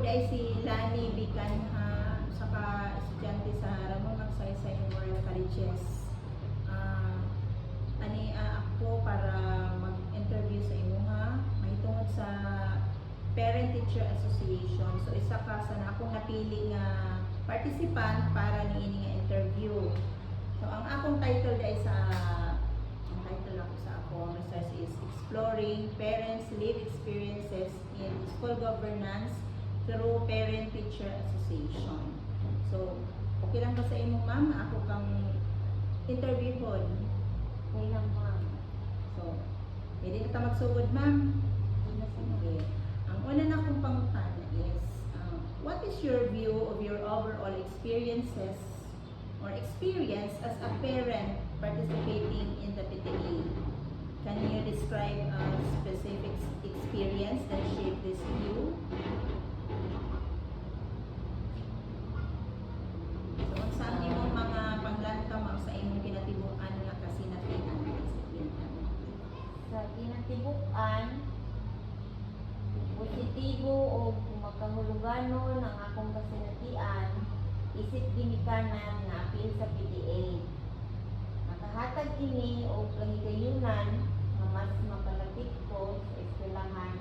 ay si Lani Bicanha, saka estudyante sa Ramon Magsaysay Memorial Colleges. Ako para mag-interview sa imo ha, mahitungod sa Parent Teacher Association. So isa ka sa na akong napili nga participant para niini nga interview. So ang akong title ay ang title ako sa akong research is Exploring Parents' Lived Experiences in School Governance through Parent Teacher Association. So okay lang ba sa imo ma'am? Ako kang interview pod. Okay lang, ma'am. So, hindi na ta magsugod, ma'am. Okay. Ang una na kong pangutana is, what is your view of your overall experiences or experience as a parent participating in the PTA? Can you describe a specific experience that shaped this view? So, ang saan imong mga panglantaw sa imong kinatibuan nga kasinatian? Sa kinatibukan, positibo o makahuluganon ang akong kasinatian, isip ginikanan nga apil sa PDA. Nakahatag kini o kahigayunan nga mas mapalapit ko sa eskwelahan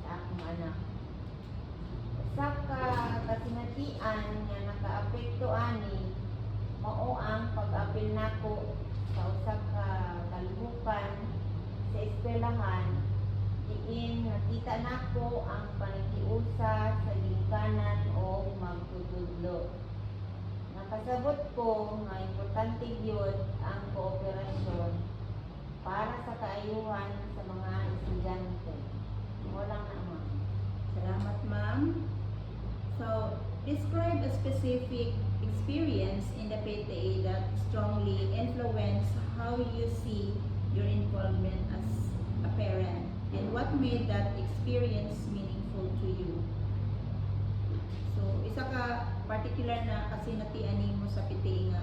sa akong anak. Sa kasinatian nga nakaapekto ani, mao ang pag-apil nako sa usa ka kalihukan sa eskwelahan, diin nakita nako ang panikiusa sa ginikanan o magtutudlo. Nakasabot ko nga importante gyud ang kooperasyon para sa kaayuhan sa mga estudyante. Wala na, ma'am. Salamat, ma'am. So, describe a specific experience in the PTA that strongly influence how you see your involvement as a parent, and what made that experience meaningful to you. So, isa ka particular na kasinatian nimo sa PTA nga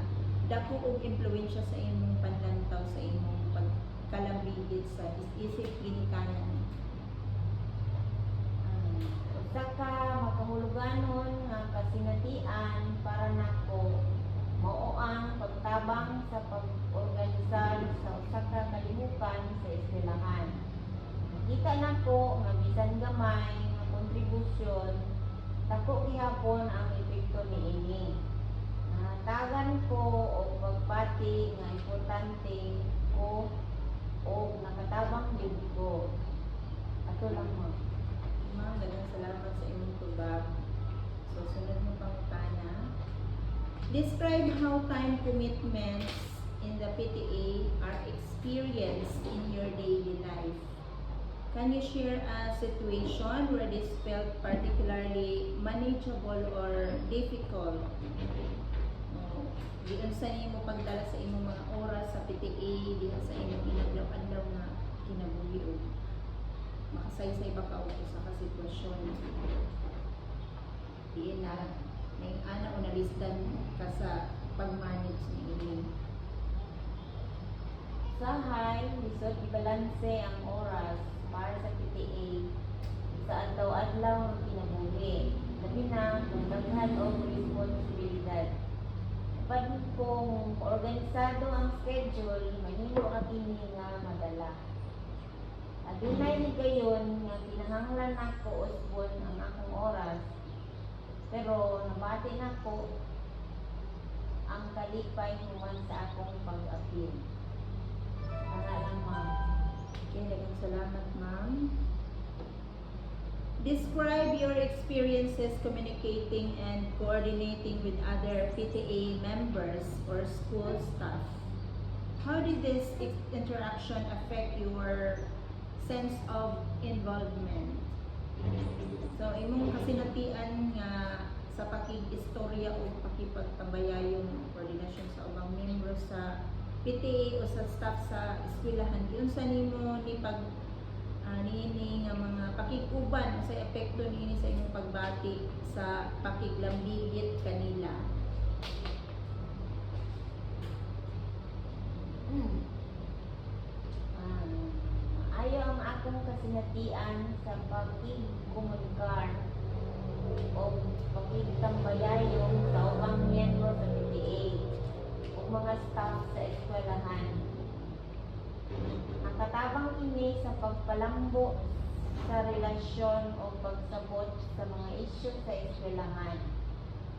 dako og impluwensya sa imong panlantaw sa imong pagkalambigit sa isip ginikanan. Usa ka makahuluganon nga kasinatian para nako mao ang pagtabang sa pag-organisar sa usa ka kalihukan sa eskwelahan. Nakita nako nga bisan gamay nga kontribusyon, dako gihapon ang epekto niini. Nahatagan ko og pagpati nga importante ko o nakatabang gyud ko. Ato lang mo. Ma'am, daghang salamat sa imong tubag. So, sunod mo pangutana. Describe how time commitments in the PTA are experienced in your daily life. Can you share a situation where this felt particularly manageable or difficult? Diyan sa imo pagdala sa imong mga oras sa PTA, diyan sa imong inadlaw-adlaw nga kinabuhi o makasaysay ba ka o sa kasitwasyon? Diyan na may ana o nalistan ka sa pag-manage ni ini. Usahay, lisod ibalanse ang oras para sa PTA sa adlaw-adlaw ng kinabuhi. Labi na kung daghan o responsibilidad. Kapag kung organisado ang schedule, mahimo ka kini nga madala. Adunay ni gayon nga kinahanglan nako usbon ang akong oras. Pero nabati nako ang kalipay human sa akong pag-apil. Ana lang, ma'am. Okay, daghang salamat, ma'am. Describe your experiences communicating and coordinating with other PTA members or school staff. How did this interaction affect your sense of involvement? So, imong kasinatian nga sa pakig-istorya o pakipagtambayayon koordinasyon sa ubang membro sa PTA o sa staff sa eskwelahan, giunsa nimo ni pag niini nga mga pakikuban sa epekto niini sa imong pagbati sa pakiglambigit kanila? Ayaw ang akong kasinatian sa pagkikomunikar o pakigtambayayong sa ubang miyembro sa PTA o mga staff sa eskwelahan. Ang katabang kini sa pagpalambo sa relasyon o pagsabot sa mga isyu sa eskwelahan.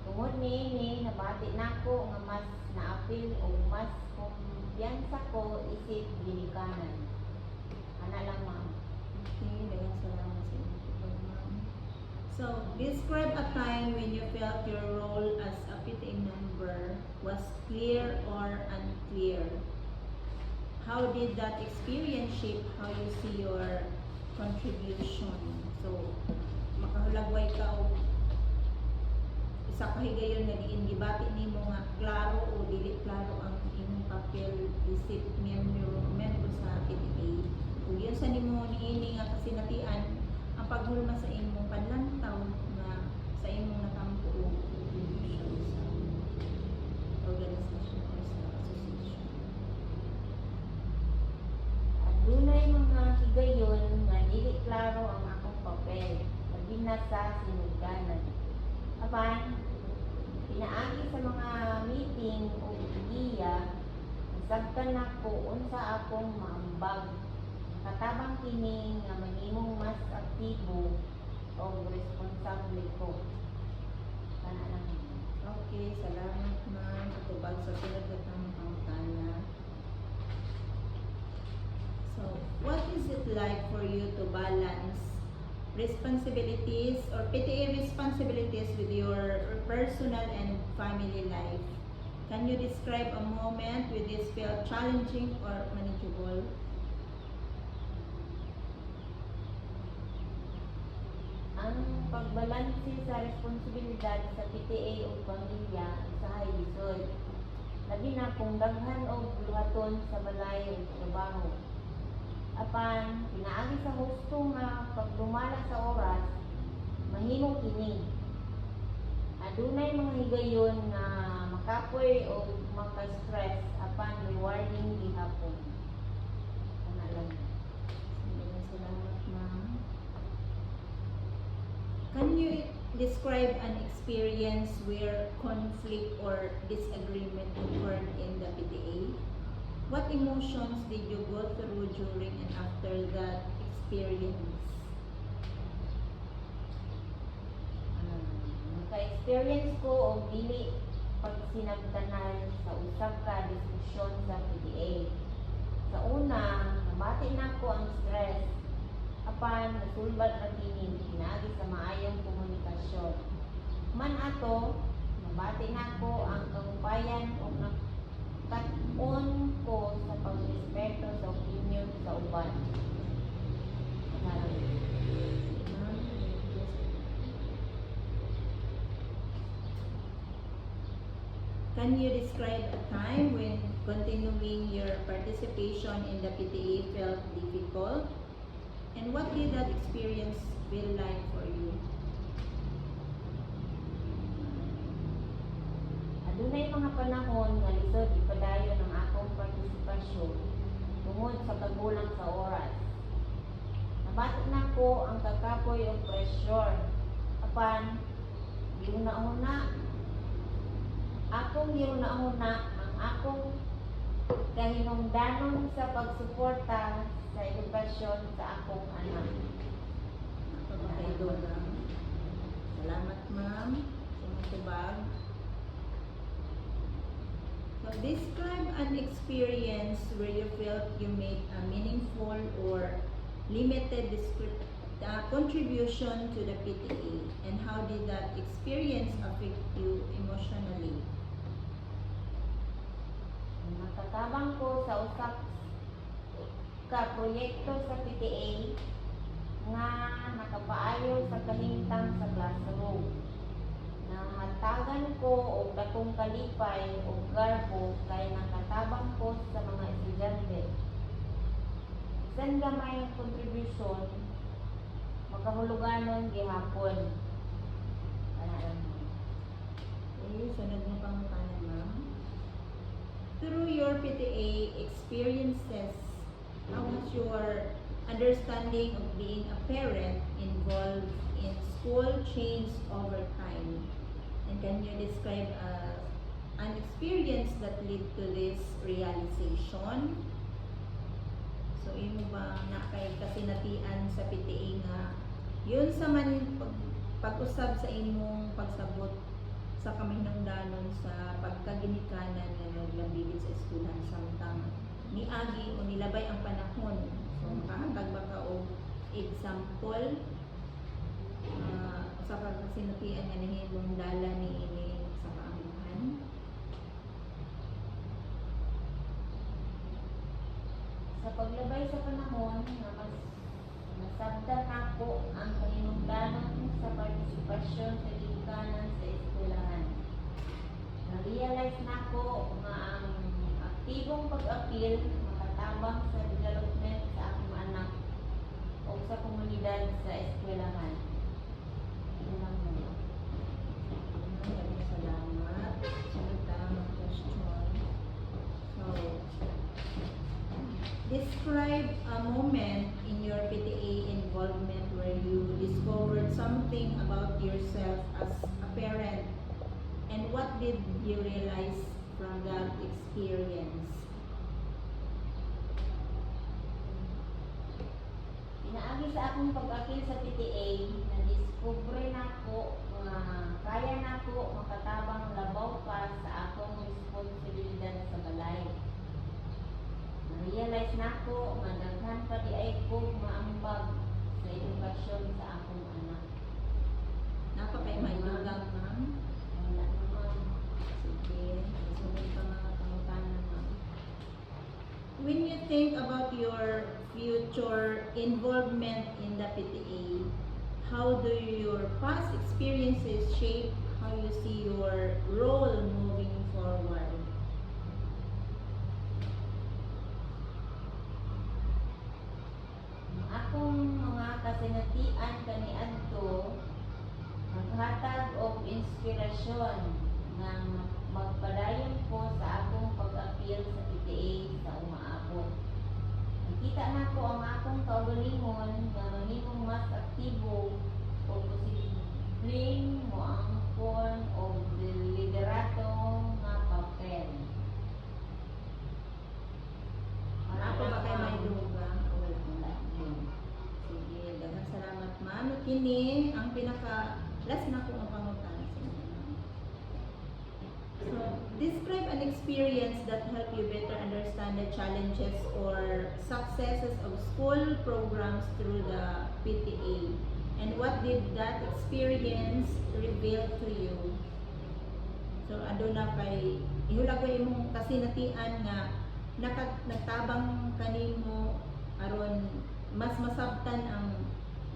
Tungod niini, nabati nako nga mas naapil o mas kumpiyansa ko isip ginikanan. Ana lang, ma'am. Okay, daghang salamat sa inyong tubag, ma'am. So, describe a time when you felt your role as a PTA member was clear or unclear. How did that experience shape how you see your contribution? So, makahulagway ka o isa ka higayon nga diin gibati nimo nga klaro o dili klaro ang imong papel isip miyembro sa PTA. Kung yun sa nimo niini nga kasinatian ang paghulma sa imong panlantaw nga sa imong natampo o contribution sa organisasyon o sa association. At dunay mga higayon nga dili klaro ang akong papel, labi na sa sinugdanan. Apan, pinaagi sa mga meeting o ideya, nasabtan ako unsa akong maambag. Katabang kini nga mahimong mas aktibo o responsable ko. Kana lang. Okay, salamat ma'am. Katubag sa sunod na tamang pangutana. So, what is it like for you to balance responsibilities or PTA responsibilities with your personal and family life? Can you describe a moment with this felt challenging or manageable? Ang pagbalanse sa responsibilidad sa PTA o pamilya usahay lisod. Labi na kung daghan o buluhaton sa balay o trabaho. Apan, pinaagi sa husto nga pagdumala sa oras, mahimo kini. Adunay mga higayon nga makapoy o maka-stress apan rewarding gihapon. Kana lang. Maraming salamat ma'am. Can you describe an experience where conflict or disagreement occurred in the PTA? What emotions did you go through during and after that experience? Naka-experience ko og dili pagsinabtanan sa usab ka diskusyon sa PTA. Sa una, nabati nako ang stress. Apan nasulbad ra kini pinaagi sa maayong komunikasyon. Man ato, nabati nako ang kahupayan ug nakaton ko sa pagrespeto sa opinion sa uban. Can you describe a time when continuing your participation in the PTA felt difficult? And what did that experience feel like for you? Adunay mga panahon nga lisod ipadayon ang akong partisipasyon tungod sa kagulang sa oras. Nabati nako ang kakapoy o pressure. Apan, giuna-una ang akong kahinungdanon sa pagsuporta sa edukasyon sa akong anak. Napakaidola. Salamat ma'am sa matubag. So describe an experience where you felt you made a meaningful or limited contribution to the PTA, and how did that experience affect you emotionally? Nakatabang ko sa usap ka proyekto sa PTA nga nakapaayo sa kahimtang sa classroom. Nahatagan ko og katong kalipay o garbo kay nakatabang ko sa mga estudyante. Bisan gamay ang contribution, makahuluganon gihapon. Okay, sunod mo pangutanan ma'am. Through your PTA experiences, how has your understanding of being a parent involved in school change over time? And can you describe an experience that led to this realization? So, imo ba na kay kasinatian sa PTA nga yun sa man pag-usab sa imong pagsabot sa kaminungdanon sa pagkaginikanan nga naglambigit sa eskwelahan samtang niagi o nilabay ang panahon. So, makahatag ba ka og example sa kasinatian nga nahimong dala niini sa kaambuhan? Sa paglabay sa panahon, na mas nasabtan ako ang kahinungdanon sa partisipasyon sa ginikanan sa eskwelahan. Na-realize na ko nga ang aktibong pag-apil makatabang sa development sa akong anak o sa komunidad sa eskwelahan. Yun lang muna. Maraming salamat. Tamang question. So, describe a moment in your PTA involvement where you discovered something about yourself as a parent, and what did you realize from that experience? Pinaagi sa akong pag-apil sa PTA, na-discover na ko nga kaya na ko makatabang labaw pa sa akong responsibilidad sa balay. Na-realize na ko nga daghan pa di ay ko maambag sa edukasyon sa akong anak. Napakay maidugang, ma'am. Wala naman. Sige, sunod ka mga pangutanan, ma'am. When you think about your future involvement in the PTA, how do your past experiences shape how you see your role moving forward? Ang akong mga kasinatian kaniadto maghatag og inspirasyon nga magpadayon ko sa akong pag-apil sa PTA sa umaabot. Nakita na ko ang akong kaugalingon nga mahimong mas aktibo o posibleng moangkon og liderato nga papel. Ako ba kayo may duga? Wala. Wala. Sige, daghang salamat, ma'am. Kini ang pinaka last na ko ang pangutana sa inyo, ma'am. So, describe an experience that helped you better understand the challenges or successes of school programs through the PTA. And what did that experience reveal to you? So, ado na kay ihulag ko imong kasinatian nga nagtabang kanimo aron mas masabtan ang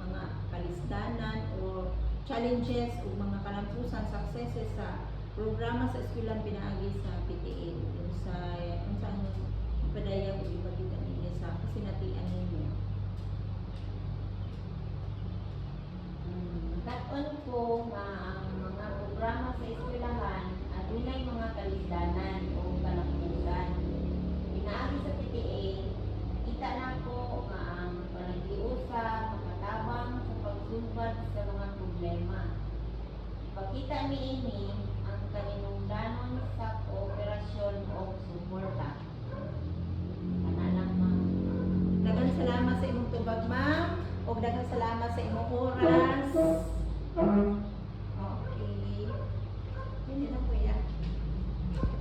mga kalisdanan o challenges o mga kalampusan successes sa programa sa eskwelahan pinaagi sa PTA unsa ang padayag o ipakita ninyo sa kasinatian ninyo. Tat-on ko nga ang mga programa sa eskwelahan adunay mga kalisdanan o kalampusan. Pinaagi sa PTA, kita na ko nga ang panagiusap, makatabang sa pagsulbad sa mga problema. Ipakita niini ang kahinungdanon sa kooperasyon o suporta. Kana lang, ma'am. Daghang salamat sa imong tubag, ma'am, ug daghang salamat sa imong oras.